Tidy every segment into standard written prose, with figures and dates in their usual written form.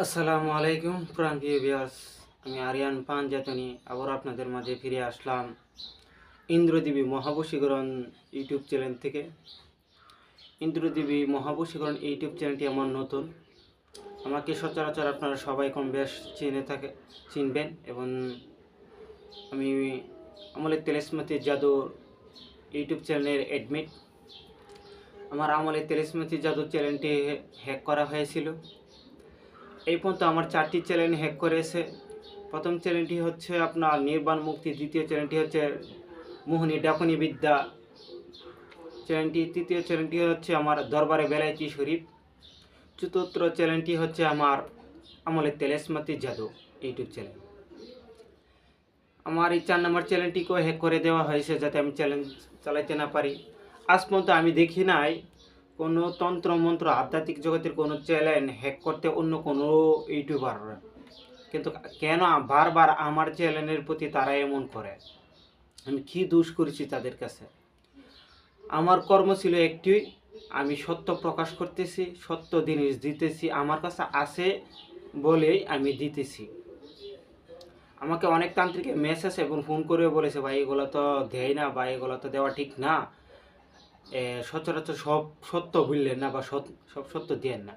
আসসালামু আলাইকুম প্রিয় ভিউয়ার্স, আমি আরিয়ান পাঞ্জাতনি আবার আপনাদের মাঝে ফিরে আসলাম ইন্দ্রদেবী মহাবশীকরণ ইউটিউব চ্যানেল থেকে। ইন্দ্রদেবী মহাবশীকরণ ইউটিউব চ্যানেলটি আমার নতুন। আমাকে সচরাচর আপনারা সবাই কম বেশ চিনবেন এবং আমি আমলের তেলেসমাতি জাদু ইউটিউব চ্যানেলের অ্যাডমিট। আমার আমলের তেলেসমাতি জাদু চ্যানেলটি হ্যাক করা হয়েছিল। এই পর্যন্ত আমার 4টি চ্যানেল হ্যাক করেছে। প্রথম চ্যানেলটি হচ্ছে আপনার নির্বাণ মুক্তি, দ্বিতীয় চ্যানেলটি হচ্ছে মোহিনী ডাকুনি বিদ্যা চ্যানেলটি, তৃতীয় চ্যানেলটি হচ্ছে আমার দরবারে বেলায়েতি শরীফ, চতুর্থ চ্যানেলটি হচ্ছে আমার আমলের তেলেসমাতি জাদু ইউটিউব চ্যানেল। আমার এই 4 নম্বর চ্যানেলটিকেও হ্যাক করে দেওয়া হয়েছে যাতে আমি চ্যানেল চালাইতে না পারি। আজ পর্যন্ত আমি দেখি নাই কোনো তন্ত্রমন্ত্র আধ্যাত্মিক জগতের কোনো চ্যানেল হ্যাক করতে অন্য কোনো ইউটিউবাররা, কিন্তু কেন বারবার আমার চ্যানেলের প্রতি তারা এমন করে? আমি কি দোষ করেছি তাদের কাছে? আমার কর্ম ছিল একটি, আমি সত্য প্রকাশ করতেছি, সত্য জিনিস দিতেছি, আমার কাছে আছে বলেই আমি দিতেছি। আমাকে অনেক তান্ত্রিকে মেসেজ এবং ফোন করে বলেছে, ভাই এগুলো তো দেয় না, বা এগুলো তো দেওয়া ঠিক না, সচরাচর সব সত্য বললেন না, বা সব সত্য দেন না।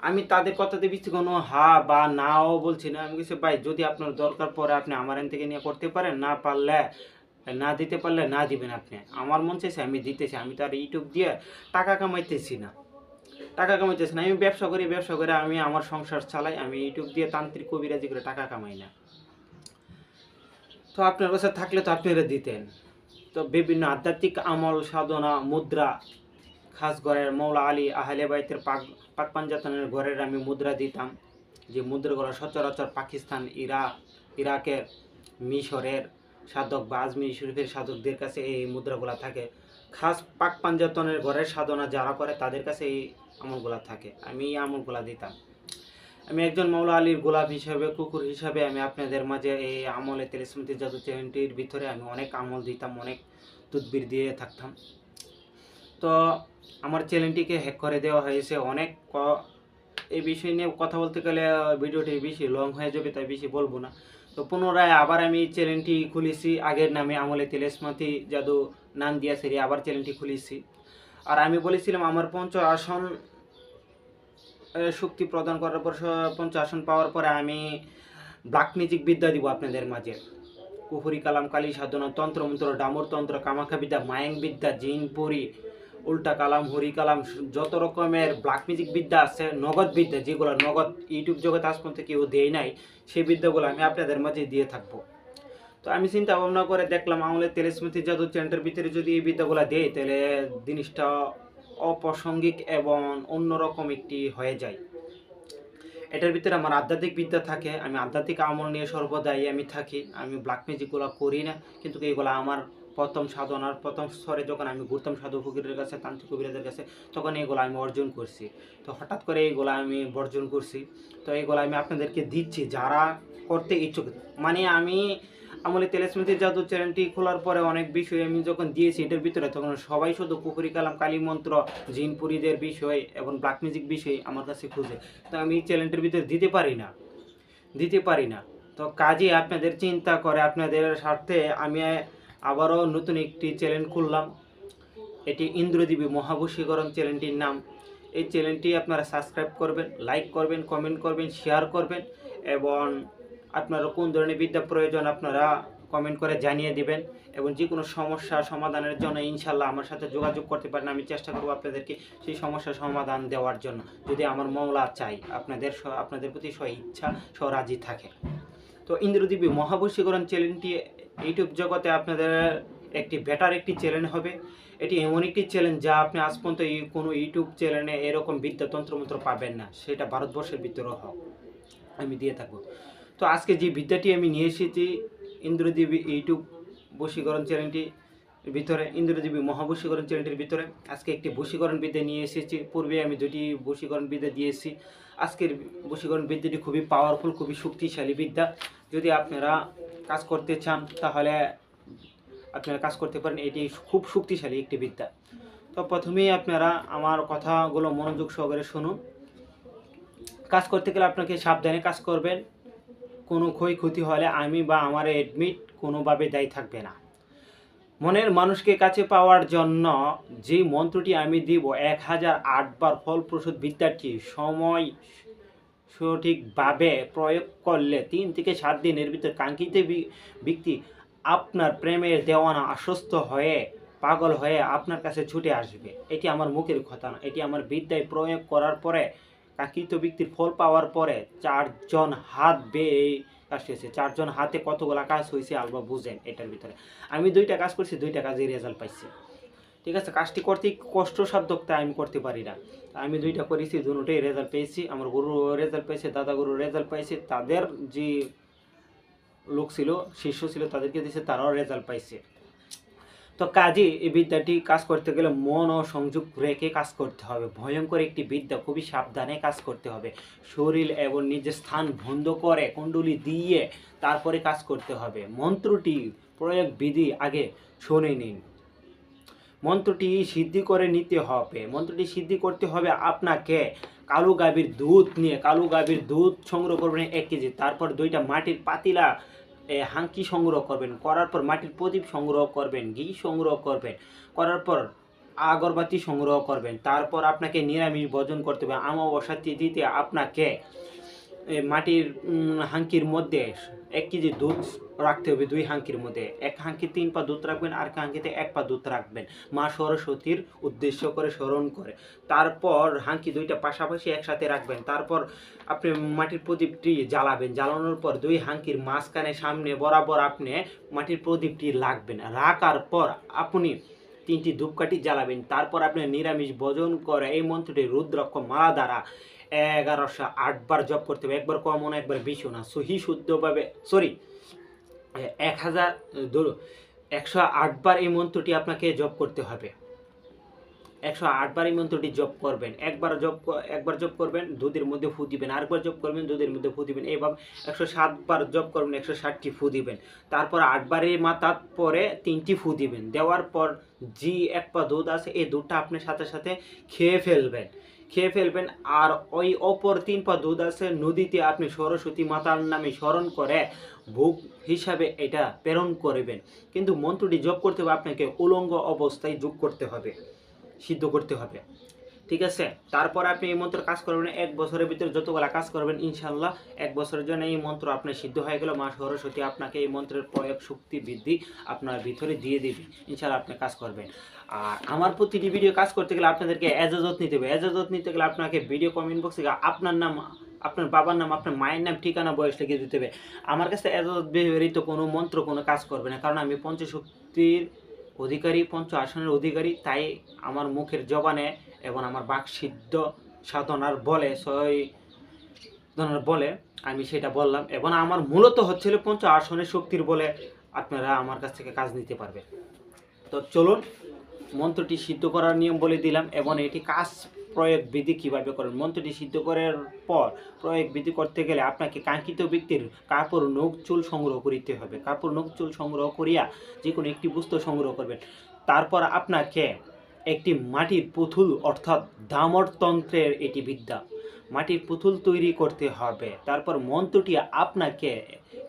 আমি তাদের কথাতে বেশি কোনো হা বা নাও বলছি না। আমি কিছু ভাই, যদি আপনার দরকার পড়ে আপনি আমার এন থেকে নিয়ে করতে পারেন, না পারলে না দিতে পারলে না দিবেন। আপনি আমার মন চাইছে আমি দিতেছি, আমি তো আর ইউটিউব দিয়ে টাকা কামাইতেছি না, আমি ব্যবসা করে আমি আমার সংসার চালাই। আমি ইউটিউব দিয়ে তান্ত্রিক কবিরাজি করে টাকা কামাই না। তো আপনার কাছে থাকলে তো আপনারা দিতেন। তো বিভিন্ন আধ্যাত্মিক আমল সাধনা মুদ্রা, খাস ঘরের মৌলা আলী আহলে বাইতের পাক পাঞ্জাতনের ঘরের আমি মুদ্রা দিতাম, যে মুদ্রাগুলো সচরাচর পাকিস্তান, ইরাকের, মিশরের সাধক বা আজমির শরীফের সাধকদের কাছে এই মুদ্রাগুলো থাকে। খাস পাক পাঞ্জাতনের ঘরের সাধনা যারা করে তাদের কাছে এই আমলগুলা থাকে। আমি এই আমলগুলা দিতাম। আমি একজন মৌলা আলীর গোলাপ হিসাবে, কুকুর হিসাবে আমি আপনাদের মাঝে এই আমলে তেলেসমাতি জাদু চ্যানেলটির ভিতরে আমি অনেক আমল দিতাম, অনেক তদবির দিয়ে থাকতাম। তো আমার চ্যানেলটিকে হ্যাক করে দেওয়া হয়েছে। অনেক এই বিষয় নিয়ে কথা বলতে গেলে ভিডিওটি বেশি লং হয়ে যাবে, তাই বেশি বলবো না। তো পুনরায় আবার আমি চ্যানেলটি খুলেছি আগের নামে, আমলে তেলেসমাতি জাদু নাম দিয়া সেরি আবার চ্যানেলটি খুলেছি। আর আমি বলেছিলাম আমার আসন শক্তি প্রদান করার পর, আসন পাওয়ার পরে আমি ব্ল্যাক ম্যাজিক বিদ্যা দিব আপনাদের মাঝে। কুফরি কালাম, কালী সাধনা, তন্ত্রমন্ত্র, ডামর তন্ত্র, কামাখা বিদ্যা, মায়াং বিদ্যা, জিনপুরি, উল্টা কালাম, হরি কালাম, যত রকমের ব্ল্যাক ম্যাজিক বিদ্যা আছে, নগদ বিদ্যা, যেগুলো নগদ ইউটিউব জগতে আজ পর্যন্ত কেউ দেয় নাই, সেই বিদ্যাগুলো আমি আপনাদের মাঝে দিয়ে থাকবো। তো আমি চিন্তা ভাবনা করে দেখলাম আমলের তেলেসমাতি জাদু চ্যানেলের ভিতরে যদি এই বিদ্যাগুলো দেয়, তাহলে জিনিসটা অপ্রাসঙ্গিক এবং অন্যরকম একটি হয়ে যায়। এটার ভিতরে আমার আধ্যাত্মিক বিদ্যা থাকে, আমি আধ্যাত্মিক আমল নিয়ে সর্বদাই আমি থাকি। আমি ব্ল্যাক ম্যাজিকগুলো করি না, কিন্তু এইগুলো আমার প্রথম সাধনার প্রথম স্তরে যখন আমি ঘুরতাম সাধু ফকিরের কাছে, তান্ত্রিক কবিরাজের কাছে, তখন এইগুলো আমি অর্জন করছি। তো হঠাৎ করে এইগুলো আমি বর্জন করছি। তো এইগুলো আমি আপনাদেরকে দিচ্ছি যারা করতে ইচ্ছুক। মানে আমি আমলে তেলেসমাতি জাদু চ্যানেলটি খোলার পরে অনেক বিষয় আমি যখন দিয়েছি এটার ভিতরে, তখন সবাই শুধু কুফরি কালাম, কালী মন্ত্র, জিনপুরীদের বিষয় এবং ব্ল্যাক ম্যাজিক বিষয় আমার কাছে খুঁজে। তো আমি চ্যানেলটির ভিতরে দিতে পারি না। তো কাজে আপনাদের চিন্তা করে আপনাদের স্বার্থে আমি আবারও নতুন একটি চ্যানেল খুললাম। এটি ইন্দ্রদেবী মহাবশীকরণ চ্যানেলটির নাম। এই চ্যানেলটি আপনারা সাবস্ক্রাইব করবেন, লাইক করবেন, কমেন্ট করবেন, শেয়ার করবেন, এবং আপনারা কোন ধরনের বিদ্যা প্রয়োজন আপনারা কমেন্ট করে জানিয়ে দিবেন। এবং যে কোনো সমস্যা সমাধানের জন্য ইনশাল্লাহ আমার সাথে যোগাযোগ করতে পারেন। আমি চেষ্টা করব আপনাদেরকে সেই সমস্যার সমাধান দেওয়ার জন্য, যদি আমার মওলা চাই, আপনাদের প্রতি ইচ্ছা রাজি থাকে। তো ইন্দ্রদেবী মহাবশীকরণ চ্যানেলটি ইউটিউব জগতে আপনাদের একটি বেটার একটি চ্যানেল হবে। এটি এমন একটি চ্যানেল যা আপনি আজ পর্যন্ত কোনো ইউটিউব চ্যানেলে এরকম বিদ্যা তন্ত্রমন্ত্র পাবেন না, সেটা ভারতবর্ষের ভিতরেও হোক, আমি দিয়ে থাকবো। তো আজকে যে বিদ্যাটি আমি নিয়ে এসেছি ইন্দ্রদেবী ইউটিউব বশীকরণ চ্যানেলটি ভিতরে, ইন্দ্রদেবী মহাবশীকরণ চ্যানেলটির ভিতরে আজকে একটি বশীকরণ বিদ্যা নিয়ে এসেছি। পূর্বে আমি দুটি বশীকরণ বিদ্যা দিয়েছি। আজকের বশীকরণ বিদ্যাটি খুবই পাওয়ারফুল, খুবই শক্তিশালী বিদ্যা। যদি আপনারা কাজ করতে চান তাহলে আপনারা কাজ করতে পারেন। এটি খুব শক্তিশালী একটি বিদ্যা। তো প্রথমেই আপনারা আমার কথাগুলো মনোযোগ সহকারে শুনুন। কাজ করতে গেলে আপনাকে সাবধানে কাজ করবেন। কোনো ক্ষয়ক্ষতি হলে আমি বা আমার অ্যাডমিট কোনোভাবে দায়ী থাকবে না। মনের মানুষকে কাছে পাওয়ার জন্য যে মন্ত্রটি আমি দিব 1008 বার ফলপ্রসূ বিদ্যার্থী সময় সঠিকভাবে প্রয়োগ করলে 3 থেকে 7 দিনের ভিতর কাঙ্ক্ষিত ব্যক্তি আপনার প্রেমের দেওয়ানা আশ্বস্ত হয়ে পাগল হয়ে আপনার কাছে ছুটে আসবে। এটি আমার মুখের কথা না, এটি আমার বিদ্যায় প্রয়োগ করার পরে কাঙ্ক্ষিত ব্যক্তির ফল পাওয়ার পরে 4 জন হাত বেয়ে কাজ হয়েছে। 4 জন হাতে কতগুলা কাজ হয়েছে আলবা বুঝেন। এটার ভিতরে আমি 2টা কাজ করছি, 2টা কাজেই রেজাল্ট পাইছি। ঠিক আছে, কাজটি করতে কষ্টসাধ্য তাই আমি করতে পারি না। আমি 2টা করেছি, দুটোই রেজাল্ট পেয়েছি। আমার গুরু রেজাল্ট পেয়েছে, দাদা গুরু রেজাল্ট পাইছে, তাদের যে লোক ছিল শিষ্য ছিল তাদেরকে দিয়েছে, তারাও রেজাল্ট পাইছে। তো কাজে এই বিদ্যাটি কাজ করতে গেলে মন ও সংযোগ রেখে কাজ করতে হবে। ভয়ঙ্কর একটি বিদ্যা, খুবই সাবধানে কাজ করতে হবে। শরীর এবং নিজের স্থান বন্ধ করে কুণ্ডলী দিয়ে তারপরে কাজ করতে হবে। মন্ত্রটি প্রয়োগ বিধি আগে শুনে নিন। মন্ত্রটি সিদ্ধি করে নিতে হবে। মন্ত্রটি সিদ্ধি করতে হবে আপনাকে কালো গাভীর দুধ নিয়ে, কালো গাভীর দুধ সংগ্রহ করবেন 1 কেজি। তারপর 2টা মাটির পাতিলা হাঙ্কি সংগ্রহ করবেন। করার পর মাটির প্রদীপ সংগ্রহ করবেন, ঘি সংগ্রহ করবেন, করার পর আগরবাতি সংগ্রহ করবেন। তারপর আপনাকে নিরামিষ ভোজন করতে হবে। অমাবস্যা তিথিতে আপনাকে মাটির হাঙ্কির মধ্যে 1 কেজি দুধ রাখতে হবে। 2 হাঙ্কির মধ্যে 1 হাঙ্কি 3 পা দুধ রাখবেন, আর 1 হাঙ্কিতে 1 পা দুধ রাখবেন, মা সরস্বতীর উদ্দেশ্য করে স্মরণ করে। তারপর হাঙ্কি 2টা পাশাপাশি একসাথে রাখবেন। তারপর আপনি মাটির প্রদীপটি জ্বালাবেন। জ্বালানোর পর 2 হাঙ্কির মাঝখানে সামনে বরাবর আপনি মাটির প্রদীপটি রাখবেন। রাখার পর আপনি 3টি ধূপকাঠি জ্বালাবেন। তারপর আপনি নিরামিষ ভোজন করে এই মন্ত্রটি রুদ্রাক্ষ মালা দ্বারা 1108 বার জপ করতে হবে। একবার কম না, একবার বেশিও না, সহি শুদ্ধভাবে 108 বার এই মন্ত্রটি আপনাকে জপ করতে হবে। 108 বার এই মন্ত্রটি জপ করবেন। একবার জপ করবেন, দুধের মধ্যে ফু দিবেন। আরেকবার জপ করবেন, দুধের মধ্যে ফু দিবেন। এইভাবে 107 বার জপ করবেন, 160টি ফু দিবেন। তারপর 8 বারের মাথার পরে 3টি ফু দিবেন। দেওয়ার পর যে 1 পা দুধ আছে এই দুধটা আপনি সাথে সাথে খেয়ে ফেলবেন। আর ওই অপর 3 পা দুধ আছে নদীতে আপনি সরস্বতী মাতার নামে স্মরণ করে ভোগ হিসাবে এটা প্রেরণ করবেন। কিন্তু মন্ত্রটি জপ করতে হবে আপনাকে উলঙ্গ অবস্থায় যোগ করতে হবে, সিদ্ধ করতে হবে। ঠিক আছে, তারপর আপনি এই মন্ত্র কাজ করবেন 1 বছরের ভিতরে। যতগুলা কাজ করবেন ইনশাল্লাহ 1 বছরের জন্য এই মন্ত্র আপনার সিদ্ধ হয়ে গেল। মা সরস্বতী আপনাকে এই মন্ত্রের প্রয়োগ শক্তি বৃদ্ধি আপনার ভিতরে দিয়ে দেবে। ইনশাল্লাহ আপনি কাজ করবেন। আর আমার প্রতিটি ভিডিও কাজ করতে গেলে আপনাদেরকে এজাজত নিতে হবে। এজাজত নিতে গেলে আপনাকে ভিডিও কমেন্ট বক্সে আপনার নাম, আপনার বাবার নাম, আপনার মায়ের নাম, ঠিকানা, বয়স লিখে দিতে হবে। আমার কাছে এজাজত ব্যবহৃত কোনো মন্ত্র কোনো কাজ করবে না, কারণ আমি পঞ্চশক্তির অধিকারী, 5 আসনের অধিকারী। তাই আমার মুখের জবানে এবং আমার বাক সিদ্ধ সাধনার বলে আমি সেটা বললাম। এবং আমার মূলত হচ্ছিল 5 আসনের শক্তির বলে আপনারা আমার কাছ থেকে কাজ নিতে পারবে। তো চলুন মন্ত্রটি সিদ্ধ করার নিয়ম বলে দিলাম এবং এটি কাজ প্রয়োগ বিধি কীভাবে করেন। মন্ত্রটি সিদ্ধ করার পর প্রয়োগ বিধি করতে গেলে আপনাকে কাঙ্ক্ষিত ব্যক্তির কাপড় নখ চুল সংগ্রহ করিতে হবে। কাপড় নখ চুল সংগ্রহ করিয়া যে কোনো একটি বস্তু সংগ্রহ করবেন। তারপর আপনাকে একটি মাটির পুতুল অর্থাৎ দামরতন্ত্রের এটি বিদ্যা, মাটির পুতুল তৈরি করতে হবে। তারপর মন্ত্রটি আপনাকে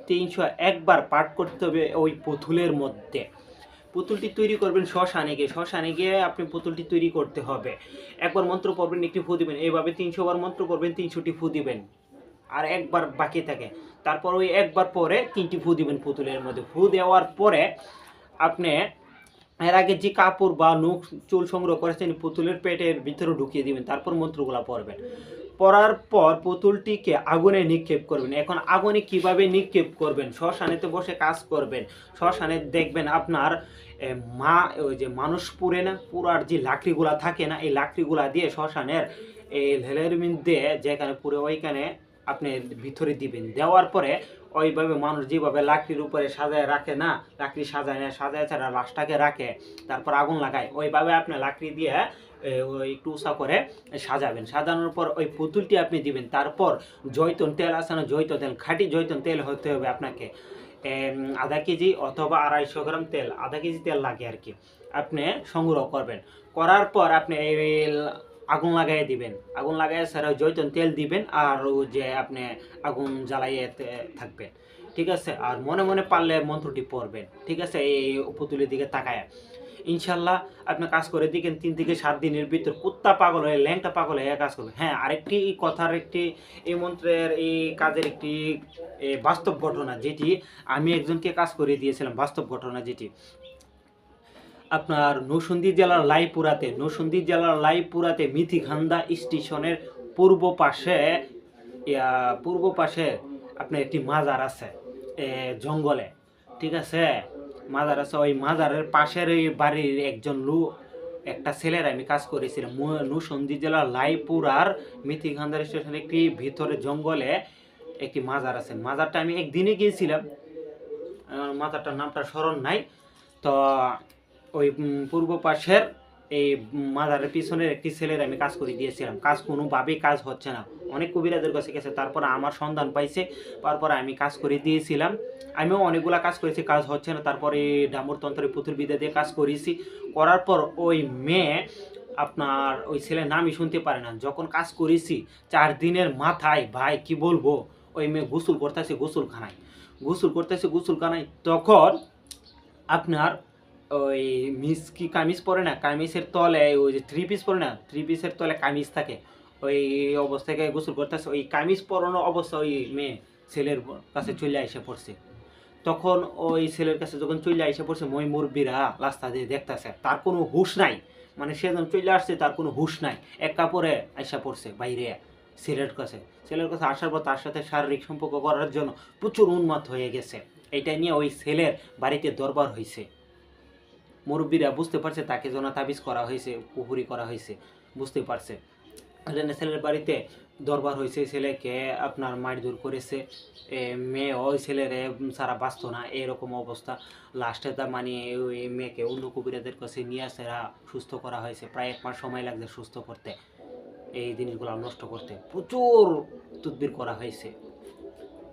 301 বার পাঠ করতে হবে ওই পুতুলের মধ্যে। পুতুলটি তৈরি করবেন শ্মশানে গিয়ে আপনি পুতুলটি তৈরি করতে হবে। একবার মন্ত্র পড়বেন, একটি ফু দিবেন। এইভাবে 300 বার মন্ত্র পড়বেন, 300টি ফু দিবেন। আর একবার বাকি থাকে, তারপর ওই একবার পরে 3টি ফু দিবেন পুতুলের মধ্যে। ফু দেওয়ার পরে আপনি এর আগে যে কাপড় বা নখ চুল সংগ্রহ করেছেন পুতুলের পেটের ভিতরে ঢুকিয়ে দিবেন। তারপর মন্ত্রগুলা পড়বেন। পড়ার পর পুতুলটিকে আগুনে নিক্ষেপ করবেন। এখন আগুনে কিভাবে নিক্ষেপ করবেন? শ্মশানেতে বসে কাজ করবেন। শ্মশানে দেখবেন আপনার ওই যে মানুষ পুড়ে না, পুরার যে লাকড়িগুলা থাকে না, এই লাকড়িগুলা দিয়ে শ্মশানের এই ঢেলের মধ্যে যেখানে পুড়ে ওইখানে আপনি ভিতরে দিবেন। দেওয়ার পরে ওইভাবে মানুষ যেভাবে লাকড়ির উপরে সাজায় রাখে না, লাকড়ি সাজায় না, সাজায় ছাড়া লাশটাকে রাখে, তারপর আগুন লাগায়, ওইভাবে আপনি লাকড়ি দিয়ে ওই একটু উঁচা করে সাজাবেন। সাজানোর পর ওই পুতুলটি আপনি দিবেন। তারপর জৈতন তেল আছে না, জৈত তেল, খাঁটি জৈতন তেল হতে হবে আপনাকে। আধা কেজি অথবা 250 গ্রাম তেল, আধা কেজি তেল লাগে আর কি, আপনি সংগ্রহ করবেন। করার পর আপনি আগুন লাগাই দিবেন, আগুন লাগাই স্যার জৈতন তেল দিবেন আর যে আপনি আগুন জ্বালাইয়ে থাকবেন, ঠিক আছে। আর মনে মনে পারলে মন্ত্রটি পড়বেন, ঠিক আছে, এই পুতুলের দিকে তাকায়। ইনশাল্লাহ আপনি কাজ করে দিকেন 3 থেকে 7 দিনের ভিতর কুত্তা পাগল হয়ে ল্যাংটা পাগল হয়ে কাজ করবে। হ্যাঁ, আরেকটি কথার একটি এই মন্ত্রের এই কাজের একটি বাস্তব ঘটনা, যেটি আমি একজনকে কাজ করে দিয়েছিলাম, বাস্তব ঘটনা যেটি আপনার নরসিংদী জেলার লাইপুরাতে মিথিখান্দা স্টেশনের পূর্ব পাশে আপনার একটি মাজার আছে জঙ্গলে, ঠিক আছে। মাজার আছে, ওই মাজারের পাশের ওই বাড়ির একজন একটা ছেলের আমি কাজ করেছিলাম। নরসিংদী জেলার লাইপুরার মিথিখান্দা স্টেশনের একটি ভিতরে জঙ্গলে একটি মাজার আছে। মাজারটা আমি একদিনে গিয়েছিলাম, মাজারটার নামটা স্মরণ নাই। তো ওই পূর্ব পাশের এই মাজারের পিছনের একটি ছেলের আমি কাজ করে দিয়েছিলাম। কাজ কোনোভাবেই কাজ হচ্ছে না, অনেক কবিরাজের কাছে গেছে, তারপর আমার সন্ধান পাইছে, তারপরে আমি কাজ করে দিয়েছিলাম। আমিও অনেকগুলা কাজ করেছি, কাজ হচ্ছে না। তারপরে ডামরতন্ত্রের পুতুল বিদ্যা দিয়ে কাজ করেছি, করার পর ওই মেয়ে আপনার ওই ছেলের নামই শুনতে পারে না। যখন কাজ করেছি 4 দিনের মাথায় ভাই কি বলবো, ওই মেয়ে গোসল করতেছে গোসলখানায়, তখন আপনার ওই মিসকি কামিজ পরে না, কামিজের তলে ওই যে 3 পিস পরে না, 3 পিসের তলে কামিজ থাকে, ওই অবস্থায় গোসল করতেছে, ওই কামিজ পরানো অবস্থা ওই মেয়ে ছেলের কাছে চলে এসে পড়ছে। তখন ওই ছেলের কাছে যখন চলে এসে পড়ছে, মই মুরব্বীরা রাস্তা দিয়ে দেখতেছে, তার কোনো হুঁশ নাই, মানে সে যখন চলে আসছে তার কোনো হুঁশ নাই, এক কাপড়ে এসে পড়ছে বাইরে ছেলের কাছে আসার পর তার সাথে শারীরিক সম্পর্ক করার জন্য প্রচুর উন্মাদ হয়ে গেছে। এটা নিয়ে ওই ছেলের বাড়িতে দরবার হয়েছে। মুরব্বীরা বুঝতে পারছে তাকে যেন তাবিজ করা হয়েছে, পুকুরি করা হয়েছে, বুঝতে পারছে। ছেলের বাড়িতে দরবার হয়েছে, ছেলেকে আপনার মারধর করেছে, মেয়ে ওই ছেলের সারা বাঁচত না, এরকম অবস্থা। লাস্টে তার মানে ওই মেয়েকে অন্য কবিরাদের কাছে নিয়ে আসে সুস্থ করা হয়েছে। প্রায় 1 মাস সময় লাগছে সুস্থ করতে, এই জিনিসগুলো নষ্ট করতে প্রচুর তদবির করা হয়েছে।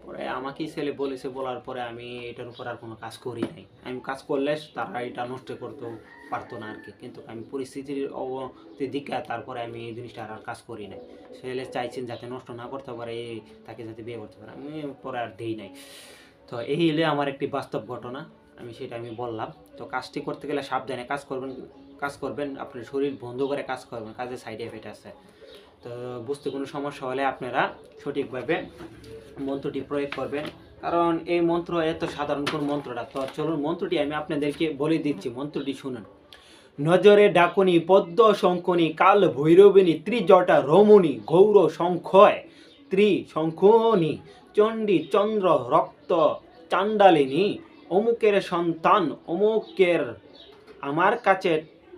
পরে আমাকেই ছেলে বলেছে, বলার পরে আমি এটার উপর আর কোনো কাজ করি নাই। আমি কাজ করলে তারা এটা নষ্ট করতেও পারতো না আর কি, কিন্তু আমি পরিস্থিতির অবনতি দিকে তারপরে আমি এই জিনিসটা আর কাজ করি নাই। ছেলে চাইছেন যাতে নষ্ট না করতে পারে, তাকে যাতে বিয়ে করতে পারে, আমি পরে আর দিই নাই। তো এই হলে আমার একটি বাস্তব ঘটনা, সেটা আমি বললাম। তো কাজটি করতে গেলে সাবধানে কাজ করবেন, আপনার শরীর বন্ধ করে কাজ করবেন, কাজের সাইড এফেক্ট আছে। তো বুঝতে কোনো সমস্যা হলে আপনারা সঠিকভাবে মন্ত্রটি প্রয়োগ করবেন, কারণ এই মন্ত্র এত সাধারণ কোন মন্ত্রটা। তো চলুন মন্ত্রটি আমি আপনাদেরকে বলে দিচ্ছি, মন্ত্রটি শুনুন। নজরে ডাকুনি পদ্ম শঙ্কনি কাল ভৈরবিনী ত্রিজটা রমণী গৌর সংখ্যয় ত্রিশঙ্খনি চণ্ডী চন্দ্র রক্ত চাণ্ডালিনী অমুকের সন্তান অমুকের আমার কাছে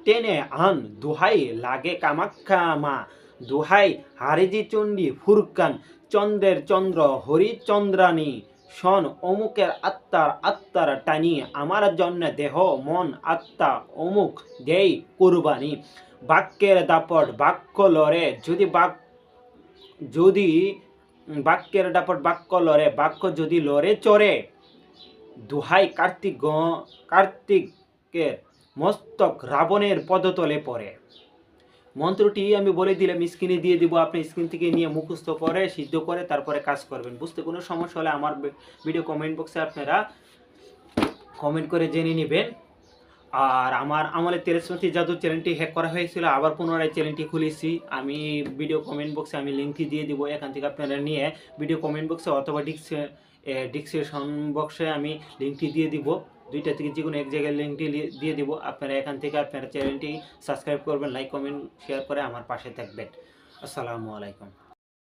টেনে আন, দোহাই লাগে কামাখ্যা মা, দোহাই হারিজি চণ্ডী ফুরকান চন্দ্রের চন্দ্র হরিচন্দ্রানী শন অমুকের আত্মার টানি, আমার জন্য দেহ মন আত্মা অমুক দেই কুরবানি। বাক্যের দাপট বাক্য লড়ে যদি বাক্যের দাপট বাক্য লড়ে, বাক্য যদি লড়ে চড়ে, দোহাই কার্তিকের মস্তক রাবণের পদতলে পড়ে। মন্ত্রটি আমি বলে দিলাম, স্ক্রিনে দিয়ে দিব, আপনি স্ক্রিন থেকে নিয়ে মুখস্থ করে সিদ্ধ করে তারপরে কাজ করবেন। বুঝতে কোনো সমস্যা হলে আমার ভিডিও কমেন্ট বক্সে আপনারা কমেন্ট করে জেনে নেবেন। আর আমার আমলের তেলেসমতি জাদু চ্যানেলটি হ্যাক করা হয়েছিল, আবার পুনরায় চ্যানেলটি খুলেছি। আমি ভিডিও কমেন্ট বক্সে আমি লিঙ্কটি দিয়ে দিব, এখান থেকে আপনারা নিয়ে ভিডিও কমেন্ট বক্সে অথবা ডিসক্রিপশন বক্সে আমি লিঙ্কটি দিয়ে দিব, 2টা থেকে যে কোনো এক জায়গায় লিঙ্কটি দিয়ে দিব। আপনারা এখান থেকে আপনারা চ্যানেলটি সাবস্ক্রাইব করবেন, লাইক কমেন্ট শেয়ার করে আমার পাশে থাকবেন। আসসালামু আলাইকুম।